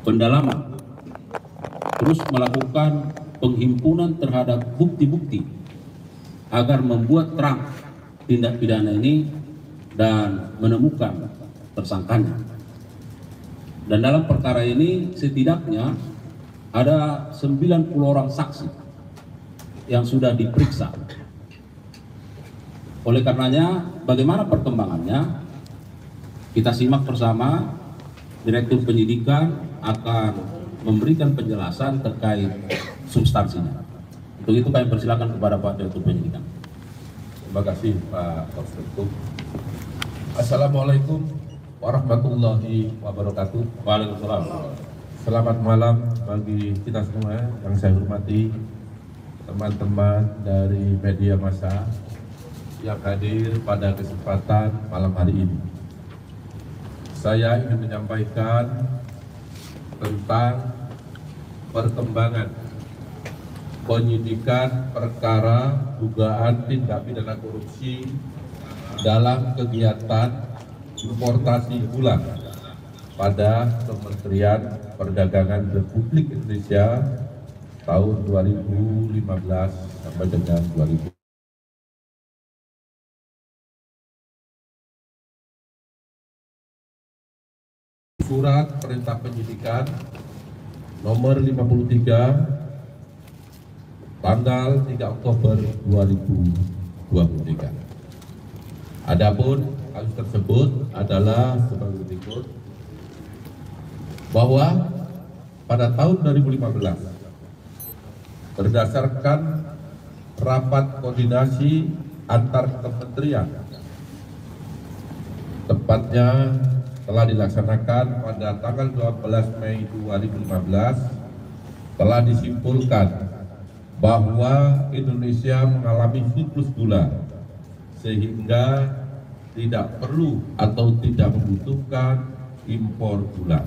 pendalaman, terus melakukan penghimpunan terhadap bukti-bukti agar membuat terang tindak pidana ini dan menemukan tersangkanya. Dan dalam perkara ini setidaknya ada 90 orang saksi yang sudah diperiksa. Oleh karenanya, bagaimana perkembangannya? Kita simak bersama. Direktur Penyidikan akan memberikan penjelasan terkait substansinya. Untuk itu kami persilakan kepada Pak Direktur Penyidikan. Terima kasih Pak Konstruktur. Assalamualaikum warahmatullahi wabarakatuh. Waalaikumsalam. Selamat malam bagi kita semua yang saya hormati, teman-teman dari media massa yang hadir pada kesempatan malam hari ini. Saya ingin menyampaikan tentang perkembangan penyidikan perkara dugaan tindak pidana korupsi dalam kegiatan importasi gula pada Kementerian Perdagangan Republik Indonesia tahun 2015 sampai dengan 2000. Surat Perintah Penyidikan nomor 53 tanggal 3 Oktober 2023. Adapun kasus tersebut adalah sebagai berikut, bahwa pada tahun 2015 berdasarkan rapat koordinasi antar kementerian, tepatnya telah dilaksanakan pada tanggal 12 Mei 2015, telah disimpulkan bahwa Indonesia mengalami surplus gula sehingga tidak perlu atau tidak membutuhkan impor gula.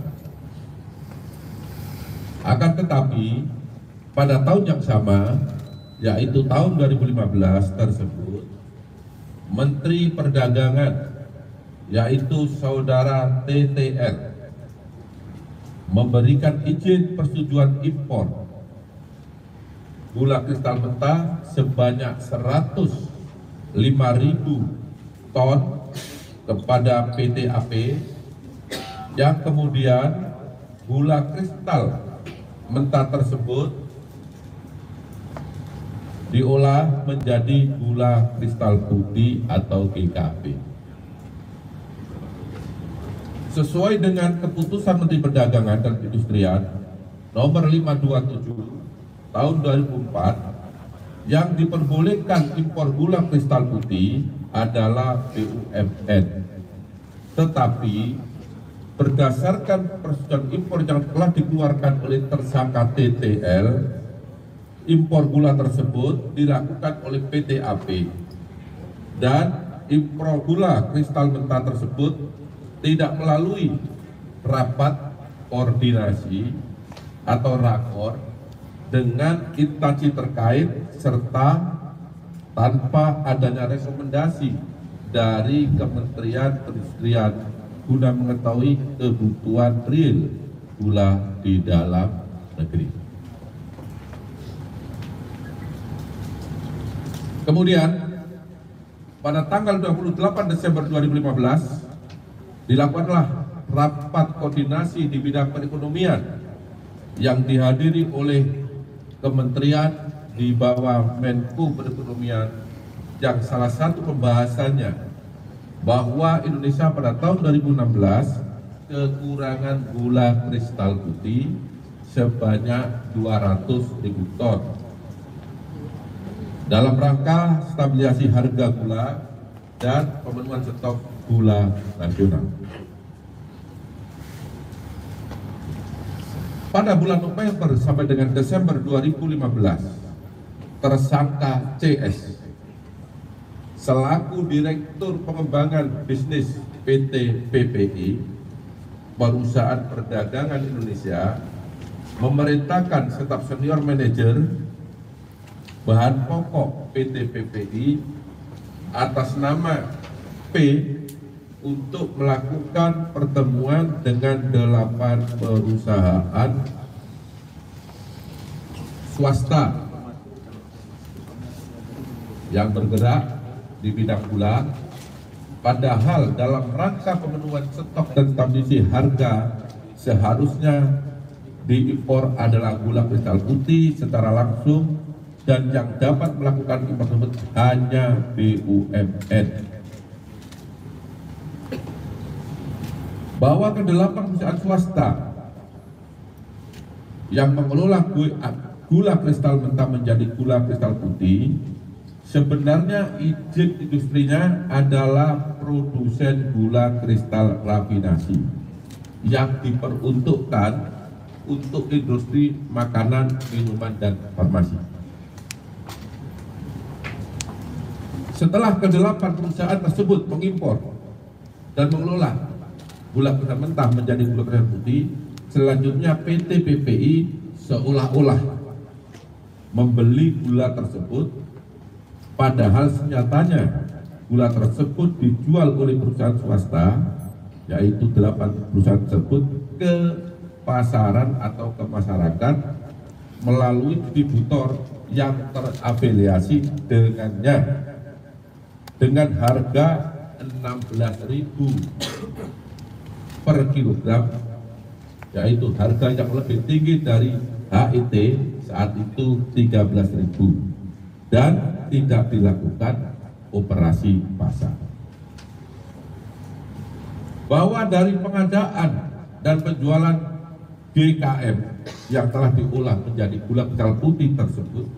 Akan tetapi pada tahun yang sama, yaitu tahun 2015 tersebut, Menteri Perdagangan yaitu Saudara TTR memberikan izin persetujuan impor gula kristal mentah sebanyak 105.000 ton kepada PT AP, yang kemudian gula kristal mentah tersebut diolah menjadi gula kristal putih atau GKP. Sesuai dengan keputusan Menteri Perdagangan dan Perindustrian nomor 527 tahun 2004, yang diperbolehkan impor gula kristal putih adalah BUMN. Tetapi berdasarkan persetujuan impor yang telah dikeluarkan oleh tersangka TTL, impor gula tersebut dilakukan oleh PT AP, dan impor gula kristal mentah tersebut tidak melalui rapat koordinasi atau rakor dengan instansi terkait serta tanpa adanya rekomendasi dari Kementerian Perindustrian guna mengetahui kebutuhan real gula di dalam negeri. Kemudian pada tanggal 28 Desember 2015 dilakukanlah rapat koordinasi di bidang perekonomian yang dihadiri oleh kementerian di bawah Menko Perekonomian, yang salah satu pembahasannya bahwa Indonesia pada tahun 2016 kekurangan gula kristal putih sebanyak 200.000 ton dalam rangka stabilisasi harga gula dan pemenuhan stok gula nasional. Pada bulan November sampai dengan Desember 2015, tersangka CS selaku Direktur Pengembangan Bisnis PT PPI, Perusahaan Perdagangan Indonesia, memerintahkan staf senior manajer bahan pokok PT PPI atas nama P untuk melakukan pertemuan dengan 8 perusahaan swasta yang bergerak di bidang gula, padahal dalam rangka pemenuhan stok dan stabilisasi harga seharusnya diimpor adalah gula kristal putih secara langsung, dan yang dapat melakukan impor tersebut hanya BUMN. Bahwa ke-8 perusahaan swasta yang mengelola gula kristal mentah menjadi gula kristal putih, sebenarnya izin industrinya adalah produsen gula kristal rafinasi yang diperuntukkan untuk industri makanan, minuman, dan farmasi. Setelah ke-8 perusahaan tersebut mengimpor dan mengelola gula kristal mentah menjadi gula kristal putih, selanjutnya PT PPI seolah-olah membeli gula tersebut, padahal senyatanya gula tersebut dijual oleh perusahaan swasta, yaitu 8 perusahaan tersebut, ke pasaran atau ke masyarakat melalui distributor yang terafiliasi dengannya dengan harga 16.000 per kilogram, yaitu harga yang lebih tinggi dari HIT saat itu 13.000, dan tidak dilakukan operasi pasar. Bahwa dari pengadaan dan penjualan GKM yang telah diolah menjadi gula kristal putih tersebut,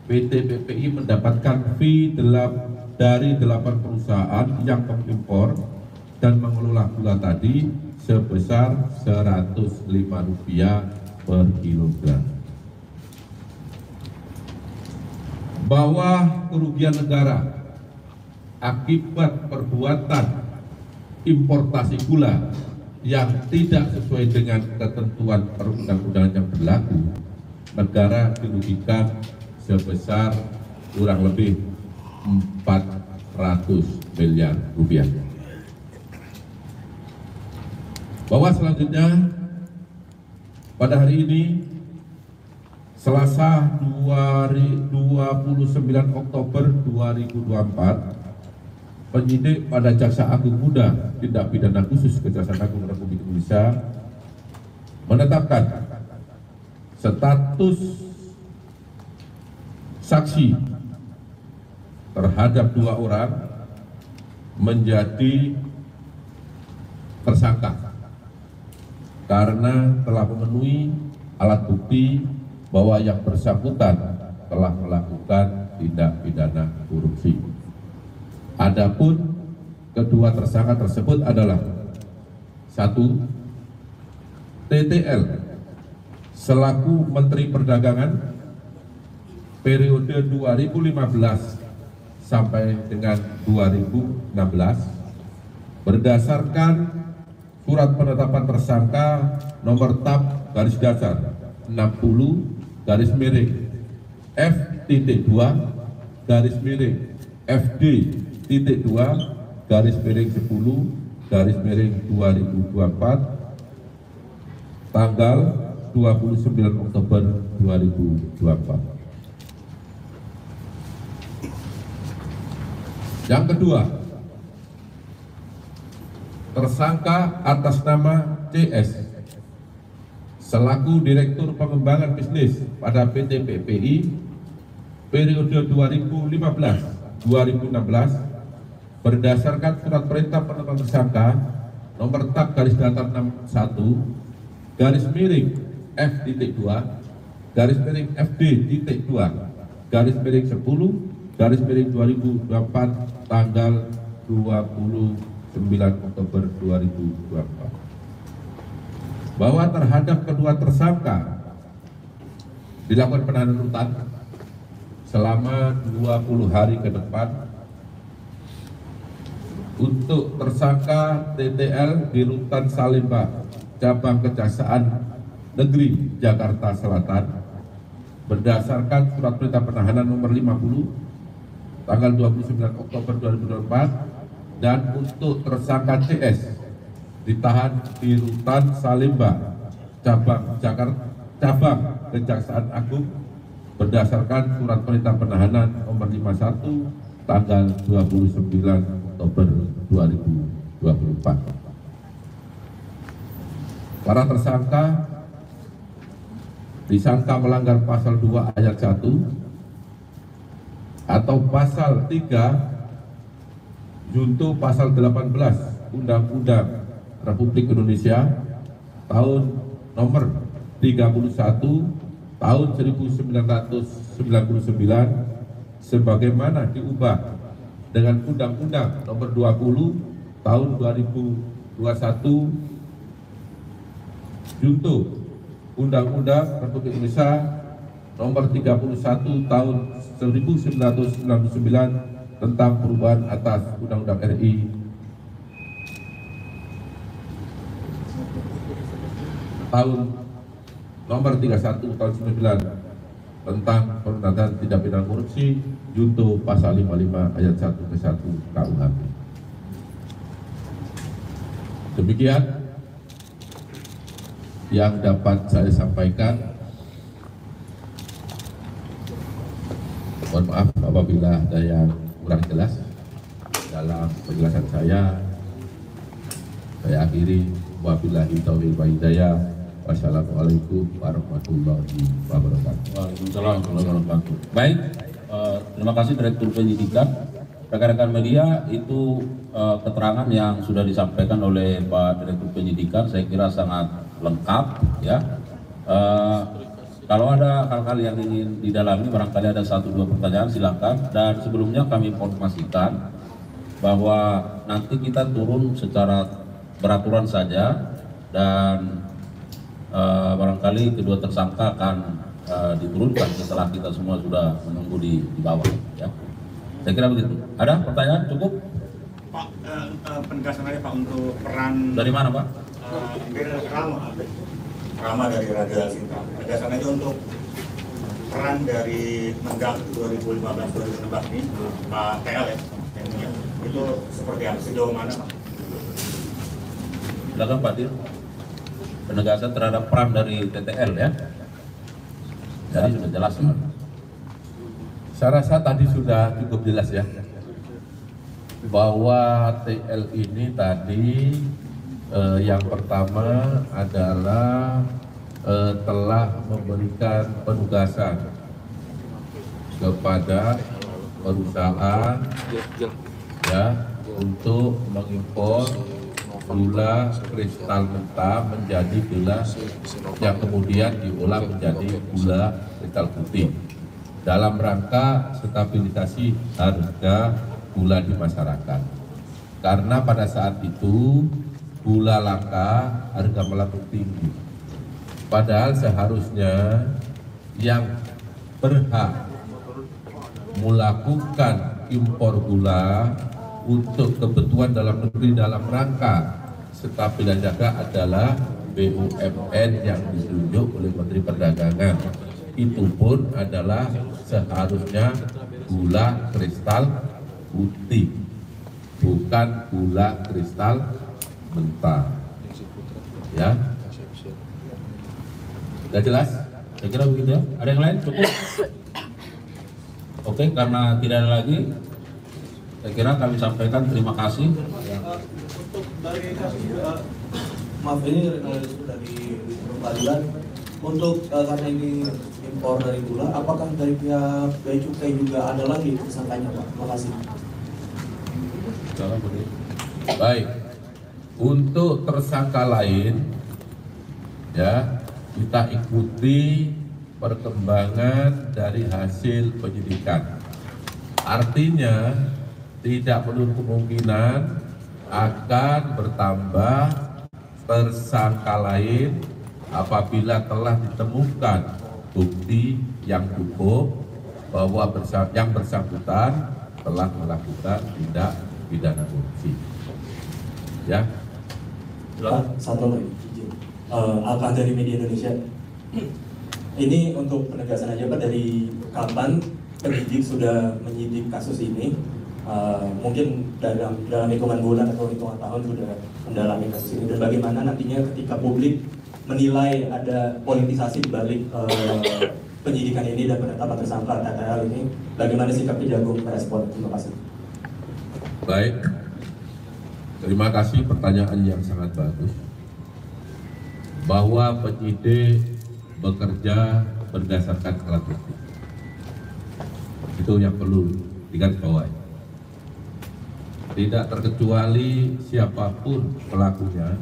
PT PPI mendapatkan fee dari 8 perusahaan yang mengimpor dan mengelola gula tadi sebesar Rp105 per kilogram. Bahwa kerugian negara akibat perbuatan importasi gula yang tidak sesuai dengan ketentuan perundang-undangan yang berlaku, negara dirugikan sebesar kurang lebih Rp400 miliar. Bahwa selanjutnya pada hari ini Selasa 29 Oktober 2024, penyidik pada Jaksa Agung Muda Tindak Pidana Khusus Kejaksaan Agung Republik Indonesia menetapkan status saksi terhadap 2 orang menjadi tersangka karena telah memenuhi alat bukti bahwa yang bersangkutan telah melakukan tindak pidana korupsi. Adapun kedua tersangka tersebut adalah 1. TTL selaku Menteri Perdagangan periode 2015 sampai dengan 2016 berdasarkan surat penetapan tersangka nomor TAP garis datar 60 garis miring F.2 garis miring FD.2 garis miring 10 garis miring 2024 tanggal 29 Oktober 2024. Yang kedua, tersangka atas nama CS selaku Direktur Pengembangan Bisnis pada PT PPI periode 2015-2016 berdasarkan surat perintah penetapan tersangka nomor TAP garis datar 61 garis miring F.2 garis miring FD.2 garis miring 10 garis miring 2024 tanggal 29 Oktober 2024 bahwa terhadap kedua tersangka dilakukan penahanan rutan selama 20 hari ke depan untuk tersangka TTL di Rutan Salemba Cabang Kejaksaan Negeri Jakarta Selatan berdasarkan surat perintah penahanan nomor 50 tanggal 29 Oktober 2024 Dan untuk tersangka CS ditahan di Rutan Salemba, cabang Kejaksaan Agung berdasarkan surat perintah penahanan nomor 51 tanggal 29 Oktober 2024. Para tersangka disangka melanggar pasal 2 ayat 1 atau pasal 3 junto pasal 18 Undang-Undang Republik Indonesia tahun nomor 31 tahun 1999 sebagaimana diubah dengan Undang-Undang nomor 20 tahun 2021 junto Undang-Undang Republik Indonesia nomor 31 tahun 1999 tentang perubahan atas Undang-Undang RI tahun nomor 31 tahun 99 tentang pemberantasan tindak pidana korupsi junto pasal 55 ayat 1 ke 1 KUHP. Demikian yang dapat saya sampaikan. Mohon maaf apabila ada yang kurang jelas dalam penjelasan saya. Saya akhiri, wabillahi taufiq wal hidayah. Wassalamualaikum warahmatullahi wabarakatuh. Waalaikumsalam warahmatullahi wabarakatuh. Baik, terima kasih Direktur Penyidikan. Rekan-rekan media, itu keterangan yang sudah disampaikan oleh Pak Direktur Penyidikan, saya kira sangat lengkap ya. Kalau ada hal-hal yang ingin didalami, barangkali ada 1-2 pertanyaan, silakan. Dan sebelumnya kami informasikan bahwa nanti kita turun secara beraturan saja, dan barangkali kedua tersangka akan diturunkan setelah kita semua sudah menunggu di bawah. Ya. Saya kira begitu. Ada pertanyaan? Cukup? Pak, penegasan aja Pak untuk peran dari mana Pak? Rama dari Raja Sinta. Penegasan aja untuk peran dari Mendak 2015-2016 ini, Pak TL ya, itu seperti apa, sejauh mana Pak? Silakan Pak Dir. Penegasan terhadap peran dari TTL ya. Jadi sudah jelas Pak. Saya rasa tadi sudah cukup jelas ya, bahwa TL ini tadi yang pertama adalah telah memberikan penugasan kepada perusahaan ya untuk mengimpor gula kristal mentah menjadi gula yang kemudian diolah menjadi gula kristal putih dalam rangka stabilisasi harga gula di masyarakat. Karena pada saat itu gula langka, harga melambung tinggi. Padahal seharusnya yang berhak melakukan impor gula untuk kebutuhan dalam negeri dalam rangka stabilitas harga adalah BUMN yang ditunjuk oleh Menteri Perdagangan. Itu pun adalah seharusnya gula kristal putih, bukan gula kristal mentah. Ya, sudah jelas? Saya kira begitu ya. Ada yang lain? Cukup? Oke, karena tidak ada lagi, saya kira kami sampaikan terima kasih. Untuk dari kasus maaf ini dari peradilan untuk karena ini impor dari gula, apakah dari pihak Bea Cukai juga ada lagi tersangkanya Pak? Terima kasih. Baik, untuk tersangka lain ya kita ikuti perkembangan dari hasil penyidikan. Artinya tidak menutup kemungkinan akan bertambah tersangka lain apabila telah ditemukan bukti yang cukup bahwa yang bersangkutan telah melakukan tindak pidana korupsi. Ya. Pak, satu lagi izin. Alkah dari Media Indonesia. Ini untuk penegasan aja Pak, dari kapan penyidik sudah menyidik kasus ini? mungkin dalam hitungan bulan atau hitungan tahun sudah mendalami kasus ini, dan bagaimana nantinya ketika publik menilai ada politisasi di balik penyidikan ini dan penetapan tersangka TTL ini, bagaimana sikap Kejagung merespon? Terima kasih. Baik, terima kasih pertanyaan yang sangat bagus. Bahwa penyidik bekerja berdasarkan alat bukti, itu yang perlu digarisbawahi. Tidak terkecuali siapapun pelakunya,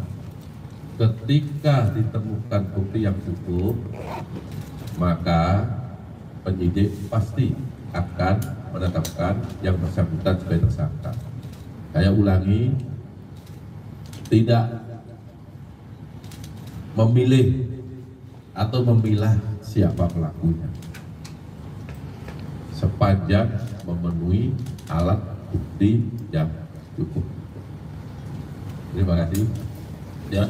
ketika ditemukan bukti yang cukup, maka penyidik pasti akan menetapkan yang bersangkutan sebagai tersangka. Saya ulangi, tidak memilih atau memilah siapa pelakunya, sepanjang memenuhi alat bukti yang cukup. Terima kasih. Ya.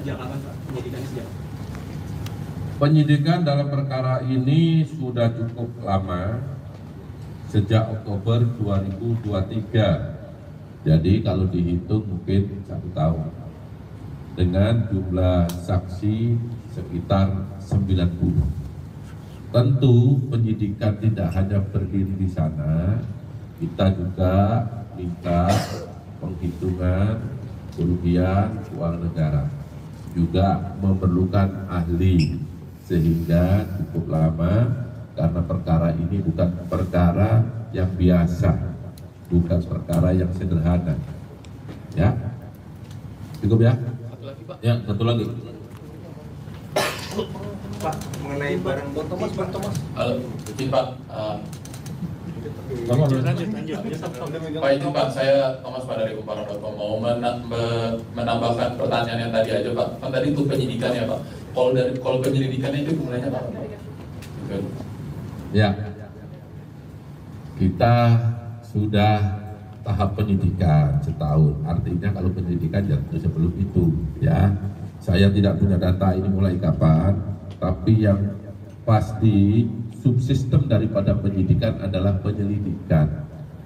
Penyidikan dalam perkara ini sudah cukup lama, sejak Oktober 2023. Jadi kalau dihitung mungkin 1 tahun, dengan jumlah saksi sekitar 90. Tentu penyidikan tidak hanya berdiri di sana, kita juga minta penghitungan kerugian keuangan negara, juga memerlukan ahli, sehingga cukup lama karena perkara ini bukan perkara yang biasa, bukan perkara yang sederhana. Ya, cukup ya. Ya, satu lagi. Pak, mengenai barang bukti, Pak. Halo, izin Pak. Pak, izin Pak, saya Thomas Pak dari Kupara.com mau menambahkan pertanyaan yang tadi aja Pak. Kan tadi untuk penyidikan ya Pak. Kalau penyelidikannya itu mulainya Pak. Ya, kita sudah tahap penyidikan setahun. Artinya kalau penyidikan jatuh sebelum itu, ya. Saya tidak punya data ini mulai kapan, tapi yang pasti subsistem daripada penyidikan adalah penyelidikan.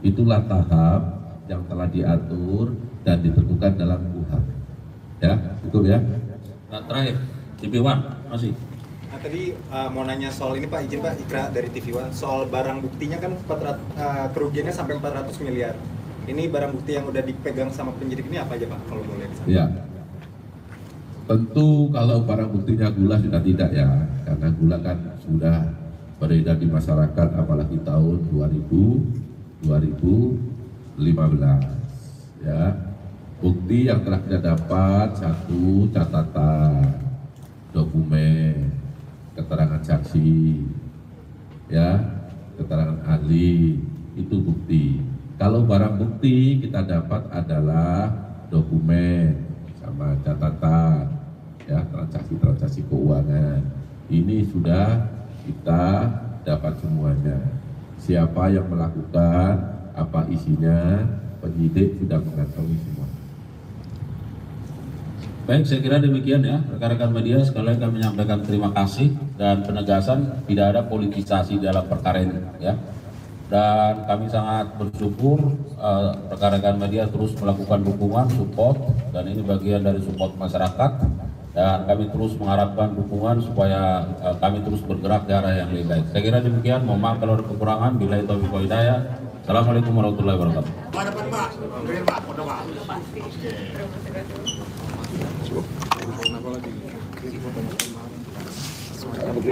Itulah tahap yang telah diatur dan ditentukan dalam KUHP. Ya, cukup ya. Nah, terakhir, TV One masih. Nah, tadi mau nanya soal ini Pak, izin Pak, Ikra dari TV One, soal barang buktinya kan kerugiannya sampai 400 miliar. Ini barang bukti yang udah dipegang sama penyidik ini apa aja Pak, kalau boleh? Ya, tentu kalau barang buktinya gula sudah tidak ya, karena gula kan sudah beredar di masyarakat, apalagi tahun 2015 ya. Bukti yang telah kita dapat, 1, catatan, dokumen, keterangan saksi, ya, keterangan ahli, itu bukti. Kalau barang bukti kita dapat adalah dokumen sama catatan, ya, transaksi keuangan. Ini sudah kita dapat semuanya. Siapa yang melakukan, apa isinya, penyidik sudah mengantongi semua. Baik, saya kira demikian ya, rekan-rekan media. Sekali lagi kami menyampaikan terima kasih dan penegasan tidak ada politisasi dalam perkara ini ya. Dan kami sangat bersyukur rekan-rekan media terus melakukan dukungan, support, dan ini bagian dari support masyarakat. Dan kami terus mengharapkan dukungan supaya kami terus bergerak ke arah yang lebih baik. Saya kira demikian. Mohon maaf kalau ada kekurangan. Billahi taufiq wal hidayah. Assalamualaikum warahmatullahi wabarakatuh. Pak.